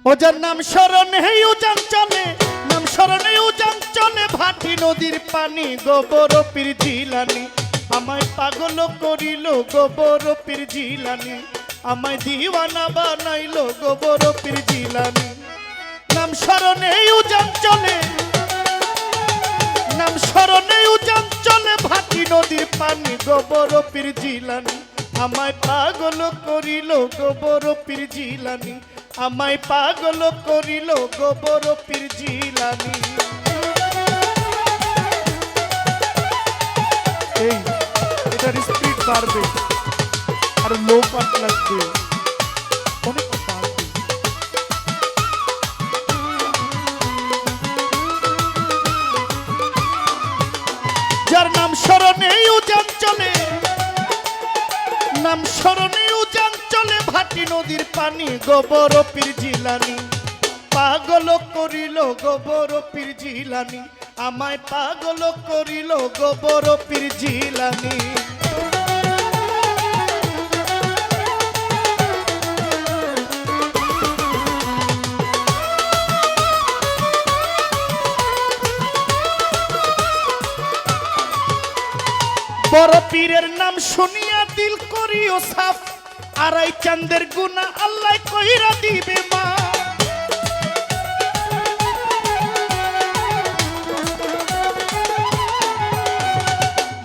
ওজার নাম স্মরণে উজান চলে, নাম স্মরণে উজান চলে, ভাটি নদীর পানি গোবর পীর জিলানি আমায় পাগল করিল গোবর পীর জিলানি আমায় দিওয়ানা বানাইল গোবর পীর জিলানি। নাম স্মরণে উজান চলে, নাম স্মরণে উজান চলে, ভাটি নদীর পানি গোবর পীর জিলানি আমায় পাগল করিল গোবর পীর জিলানি আমায় পাগল করিল গোবর পীর জিলানি। এই এটার স্পিড বাড়বে আর লো পার্ট লাগবে, অনেক বাড়বে। যার নাম স্মরণে উজান চলে, নাম স্মরণে উজান চলে, ভাটি নদীর পানি গোবর পীর জিলানি পাগল করিল গোবর পীর জিলানি আমায় পাগল করিল গোবর পীর জিলানি। বড় পীরের নাম শুনিয়া দিল করিও সাফ, আড়াই চাঁদের গুনাহ আল্লাহ কইরা দিবে মা।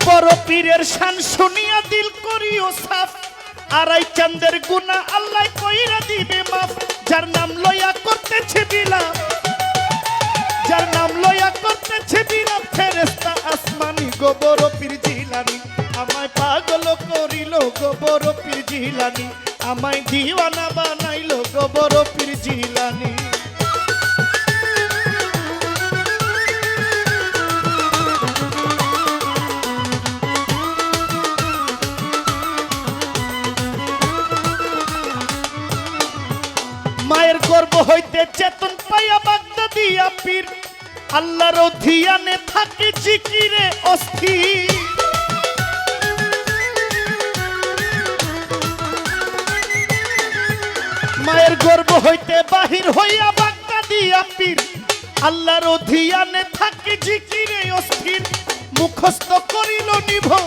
বড় পীরের শান শুনিয়া দিল করিও সাফ, আড়াই চাঁদের গুনাহ আল্লাহ কইরা দিবে মাফ। যার নাম লয়া করতেছে বিলাপ, যার নাম লয়া করতেছে বিলাপ, ফেরেশতা আসমানি গোবর পীর জিলানি আমায় পাগল করিল গোবর পীর জিলানি আমায় দিওয়ানা বানাইল গোবর পীর জিলানি। মায়ের গর্ভ হইতে চেতন পাইয়া বাগদাদিয়া পীর আল্লাহর ধিয়ানে থাকে জিকিরে অস্থির। মায়ের গর্ভ হইতে বাহির হইয়া বাগদাদিয়া পীর আল্লাহর ধিয়ানে থাকে জিকিরে অস্থির। মুখস্থ করিল নিভর,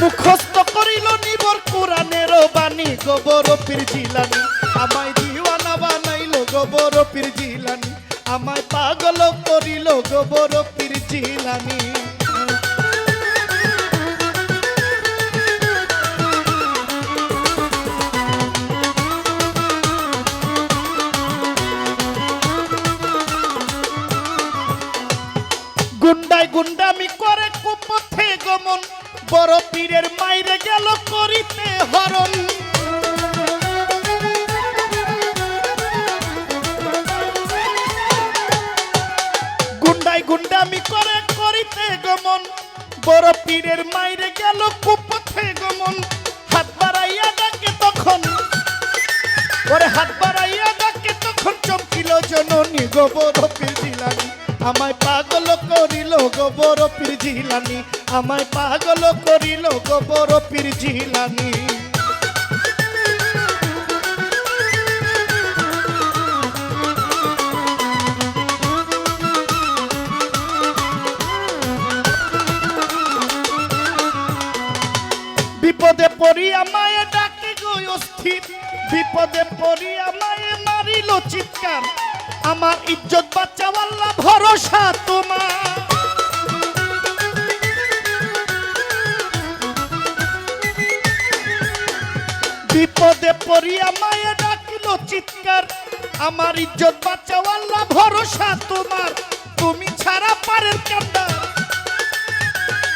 মুখস্থ করিল নিভর কোরআনের বাণী গোবর পীর জিলানি আমায় দিওয়ানা বানাইল গোবর পীর জিলানি আমায় পাগল করিল গোবর পীর জিলানি। গুন্ডায় গুন্ডামি করে কুপথে গমন, বড় পীরের মাইরে গেল করিতে হরণ। গুন্ডায় গুন্ডামি করে করিতে গমন, বড় পীরের মাইরে গেল কুপথে গমন। হাত বাড়াইয়া ডাকে তখন, ওরে হাত বাড়াইয়া ডাকে তখন, চমকিল জননী গোবর পীর জিলানি আমায় পাগল করিল গোবর পীর জিলানি আমায় পাগল করিল গোবর পীর জিলানি। বিপদে পড়িয়া মায়ে ডাকে গো অস্থির, বিপদে পড়িয়া মায়ে মারিল চিৎকার আমার ইজ্জত বাঁচাও আল্লাহ ভরসা তোমার। বিপদে পড়িয়া মায়ে ডাকিল চিৎকার আমার ইজ্জত বাঁচাও আল্লাহ ভরসা তোমার। তুমি ছাড়া পারের কান্ডার,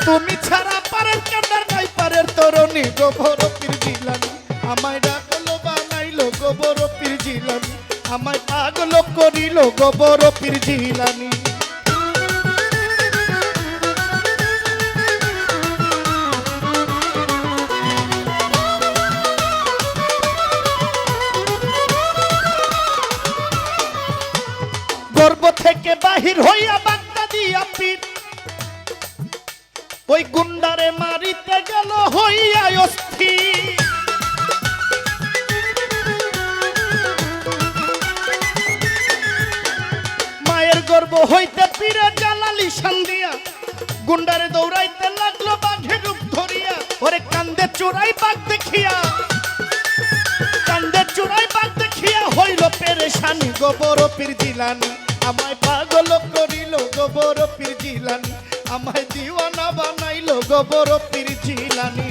তুমি ছাড়া পারের কান্ডার নাই পারের তরুণী গোবর পীর জিলানি আমায় ডাকলো বানাইল গোবর পীর জিলানি আমায় পাগল করিল গোবর পীর জিলানি। গর্ভ থেকে বাহির হইয়া বাগদাদিয়া পীর ওই গুন্ডারে মারিতে গেল হইয়া অস্থির। চোরাই বাগ দেখিয়া, কান্দে চোরাই বাগ দেখিয়া হইল পেরেশানি গো বড় পীর জিলানী। আমায় পাগল করিল গো বড় পীর জিলানী, আমায় দিওয়ানা বানাইল গো বড় পীর জিলানী।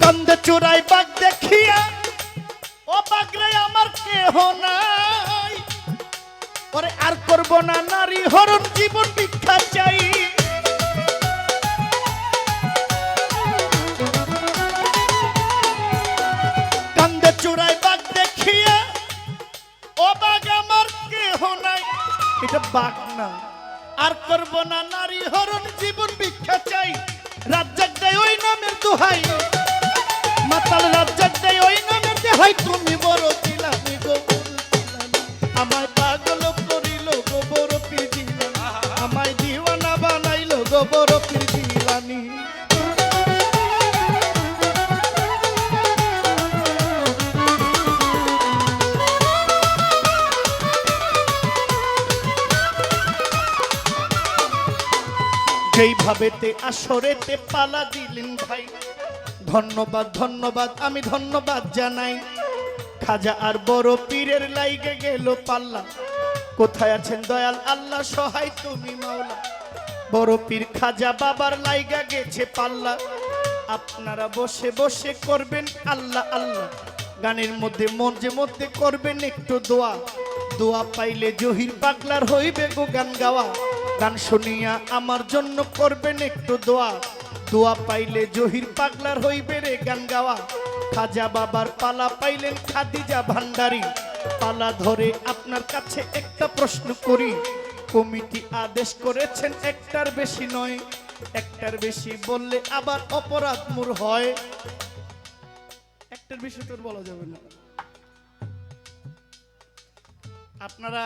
কান্দে চোরাই বাগ দেখিয়া ও বাগরে আমার কেহ নাই, ওরে আর করব না নারী হরণ জীবন ভিক্ষা চাই। কান্দে চোরাই বাগ দেখিয়া ও বাগ আমার কেহ নাই, এটা বাগ না। আর করব না নারী হরণ জীবন ভিক্ষা চাই। রাজ্জাক দেয় ওই নামের দোহাই, মাতাল রাজ্জাক দেয় ওই নামের দোহাই, তুমি বড় জিলানী গো বড় জিলানী। আমায় পাগল করিল গো বড় পীর জিলানী, আমায় দিওয়ানা বানাইল গো বড় পীর জিলানী। যেইভাবেতে আসরেতে পালা দিলেন ভাই, ধন্যবাদ ধন্যবাদ আমি ধন্যবাদ জানাই। খাজা আর বড় পীরের লাইগে গেল পাল্লা, কোথায় আছেন দয়াল আল্লাহ সহায় তুমি মাওলা। বড় পীর খাজা বাবার লাইগা গেছে পাল্লা, আপনারা বসে বসে করবেন আল্লাহ আল্লাহ। গানের মধ্যে মধ্যে মধ্যে করবেন একটু দোয়া, দোয়া পাইলে জহির পাগলার হইবে গো গান গাওয়া। গান শুনিয়া আমার জন্য করবেন একটু দোয়া, দোয়া পাইলে জহির পাগলার হইবে রে গান গাওয়া। খাজা বাবার পালা পাইলেন খাদিজা ভান্ডারী, পালা ধরে আপনার কাছে একটা প্রশ্ন করি। কমিটি আদেশ করেছেন একটার বেশি নয়, একটার বেশি বললে আবার অপরাধ মূর হয়। একটার বেশি তোর বলা যাবে না। আপনারা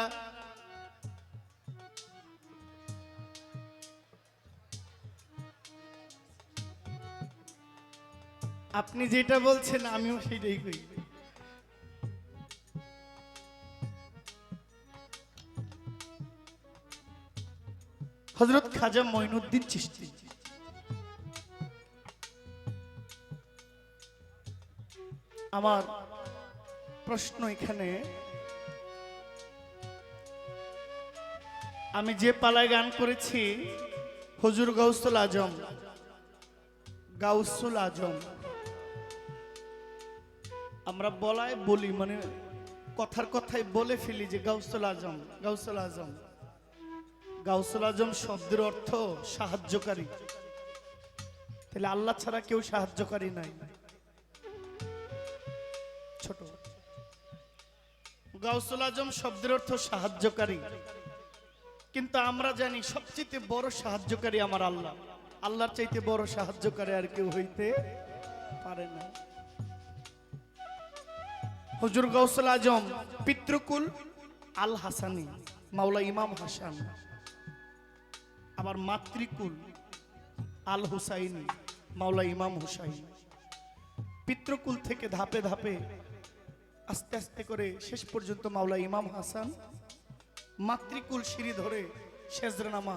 আপনি যেটা বলছেন আমিও সেটাই কই। হযরত খাজা মঈনুদ্দিন চিশতি আমার প্রশ্ন এখানে, আমি যে পালায় গান করেছি হুজুর গাউসুল আজম, গাউসুল আজম আমরা বলায় বলি, মানে কথার কথায় বলে ফেলি যে গাউসুল আজম গাউসুল আজম। গাউসুল আজম শব্দের অর্থ সাহায্যকারী, তাহলে আল্লাহ ছাড়া কেউ সাহায্যকারী নাই। ছোট গাউসুল আজম শব্দের অর্থ সাহায্যকারী, কিন্তু আমরা জানি সবচেয়ে বড় সাহায্যকারী আমার আল্লাহ। আল্লাহর চাইতে বড় সাহায্যকারী আর কেউ হইতে পারে না। হুজুর গাউসুল আজম পিতৃকুল আল হাসানি, মাওলা ইমাম হাসান। আবার মাতৃকুল আল হুসাইনি, মাওলা ইমাম হুসাইন। পিতৃকুল থেকে ধাপে ধাপে আস্তে আস্তে করে শেষ পর্যন্ত মাওলা ইমাম হাসান। মাতৃকুল সিঁড়ি ধরে শেজরানামা,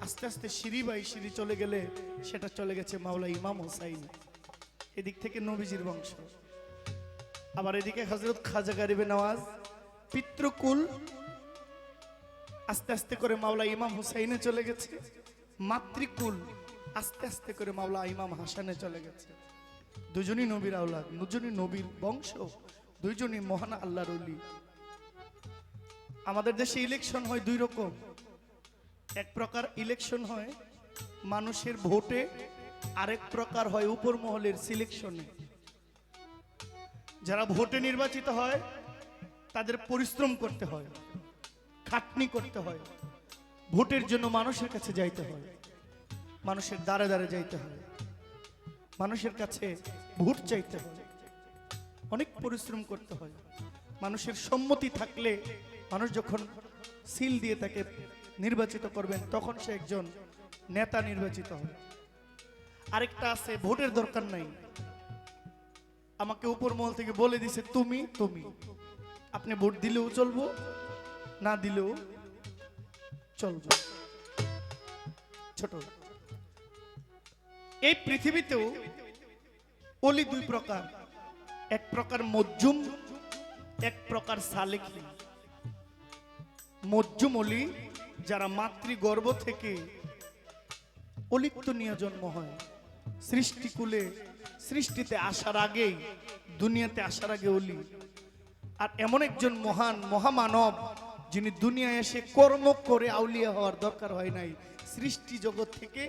আস্তে আস্তে সিঁড়ি বাই সিঁড়ি চলে গেলে সেটা চলে গেছে মাওলা ইমাম হুসাইন। এদিক থেকে নবীজির বংশ। আবার এদিকে হযরত খাজা গরিবে নওয়াজ। পিতৃকুল আস্তে আস্তে করে মাওলা ইমাম হুসাইনে চলে গেছে, মাতৃকুল আস্তে আস্তে করে মাওলা ইমাম হাসানে চলে গেছে। দুজনই নবীর আওলাদ, দুজনই নবীর বংশ, দুইজনই মহান আল্লাহর ওলি। আমাদের দেশে ইলেকশন হয় দুই রকম। এক প্রকার ইলেকশন হয় মানুষের ভোটে, আরেক প্রকার হয় উপর মহলের সিলেকশনে। যারা ভোটে নির্বাচিত হয় তাদের পরিশ্রম করতে হয়, খাটনি করতে হয়, ভোটের জন্য মানুষের কাছে যাইতে হয়, মানুষের দ্বারে দ্বারে যাইতে হয়, মানুষের কাছে ভোট চাইতে হয়, অনেক পরিশ্রম করতে হয়। মানুষের সম্মতি থাকলে মানুষ যখন সিল দিয়ে তাকে নির্বাচিত করবেন তখন সে একজন নেতা নির্বাচিত হয়। আরেকটা আছে ভোটের দরকার নাই, আমাকে উপর মহল থেকে বলে দিছে তুমি তুমি, আপনি ভোট দিলেও চলবো, না দিলেও চলবো। ছোট, এই পৃথিবীতেও অলি দুই প্রকার, এক প্রকার মজ্জুম, এক প্রকার সালেকি। মজ্জুম অলি যারা মাতৃগর্ভ থেকে অলিপ্ত নিয়ে জন্ম হয়, সৃষ্টিকুলে সৃষ্টিতে আসার আগেই, দুনিয়াতে আসার আগে অলি। আর এমন একজন মহান মহামানব যিনি দুনিয়ায় এসে কর্ম করে আউলিয়া হওয়ার দরকার হয় নাই, সৃষ্টি জগৎ থেকে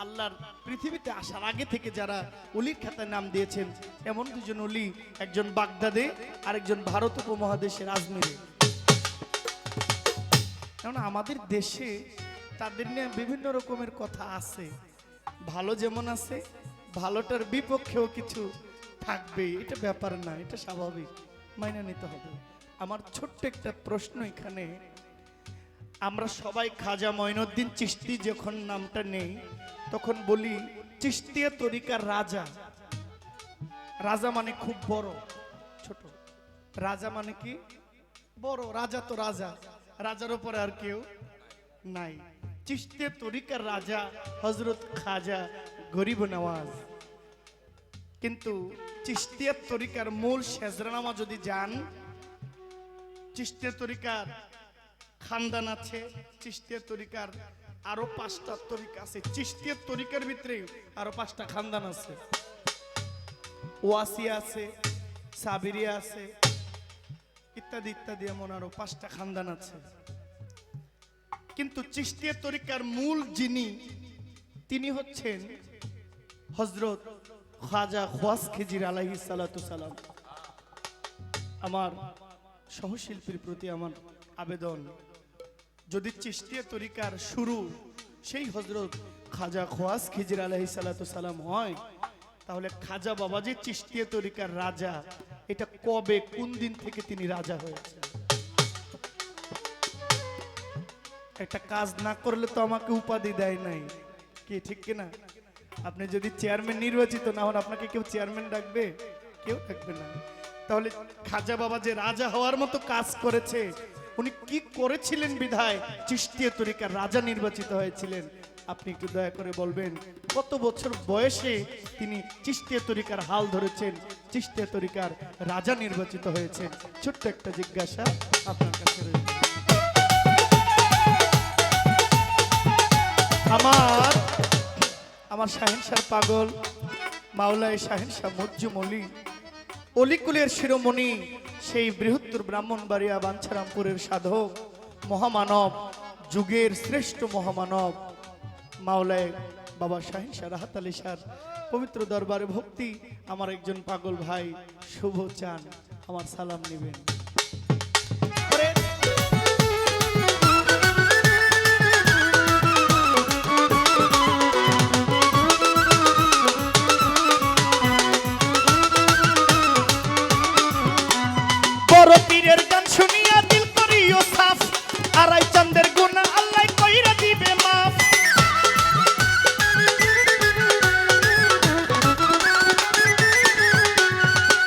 আল্লাহর পৃথিবীতে আসার আগে থেকে যারা অলির খাতায় নাম দিয়েছেন, এমন দুজন অলি, একজন বাগদাদে আর একজন ভারত উপমহাদেশের আজমিরে। কারণ আমাদের দেশে তাদের নিয়ে বিভিন্ন রকমের কথা আছে, ভালো যেমন আছে, ভালোটার বিপক্ষেও কিছু থাকবে, এটা ব্যাপার না, এটা স্বাভাবিক, মাইনে নিতে হবে। আমার ছোট্ট একটা প্রশ্ন এখানে, আমরা সবাই খাজা মঈনুদ্দিন চিশতি যখন নামটা নেই তখন বলি চিশতিয়া তরিকার রাজা। রাজা মানে খুব বড়, ছোট রাজা মানে কি বড়, রাজা তো রাজা, রাজার উপরে আর কেউ নাই। চিশতিয়া তরিকার রাজা হযরত খাজা গরিব নওয়াজ। কিন্তু চিশতিয়া তরিকার মূল শেজরানামা যদি যান, চিশতিয়া তরিকার খানদান আছে, চিশতিয়া তরিকার আরো 5টা তরিকা আছে, চিশতিয়া তরিকার ভিতরে আরো 5টা খানদান আছে, ওয়াসিয়া আছে, সাবিরিয়া আছে, ইত্যাদি ইত্যাদি, এমন আরো 5টা খানদান আছে। কিন্তু চিশতিয়া তরিকার মূল যিনি, তিনি হচ্ছেন হযরত খাজা খোয়াস খিজির আলাইহিস সালাতু সালাম। আমার সহশিল্পীর প্রতি আমার আবেদন, যদি চিশতিয়া তরিকার শুরু সেই হযরত খাজা খোয়াস খিজির আলাইহিস সালাতু সালাম হয়, তাহলে খাজা বাবাজি চিশতিয়া তরিকার রাজা, এটা কবে কোন দিন থেকে তিনি রাজা হয়েছে? একটা কাজ না করলে তো আমাকে উপাধি দেয় নাই, কি ঠিক কিনা? আপনি যদি চেয়ারম্যান নির্বাচিত না হন, আপনাকে কেউ চেয়ারম্যান ডাকবে? কেউ ডাকবে না। তাহলে খাজা বাবা যে রাজা হওয়ার মতো কাজ করেছে, উনি কি করেছিলেন বিধায় চিশতিয়া তরিকার রাজা নির্বাচিত হয়েছিলেন? আপনি একটু দয়া করে বলবেন, কত বছর বয়সে তিনি চিশতিয়া তরিকার হাল ধরেছেন, চিশতিয়া তরিকার রাজা নির্বাচিত হয়েছেন? ছোট্ট একটা জিজ্ঞাসা আপনার কাছে রয়েছে। আমার শাহিনশাহ পাগল মাওলায় শাহিনশাহ মজ্জুম অলি, অলিকুলের শিরোমণি, সেই বৃহত্তর ব্রাহ্মণবাড়িয়া বাঞ্ছারামপুরের সাধক মহামানব, যুগের শ্রেষ্ঠ মহামানব মাওলায় বাবা শাহিনশাহ রাহাত আলী শাহর পবিত্র দরবারে ভক্তি আমার একজন পাগল ভাই শুভ চান, আমার সালাম নেবেন। বড় পীরের গান শুনিয়া দিল করিও সাফ, আড়াই চাঁদের গুনাহ আল্লাহ কইরা দিবে মাফ।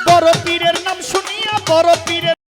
বড় পীরের নাম শুনিয়া, বড় পীরের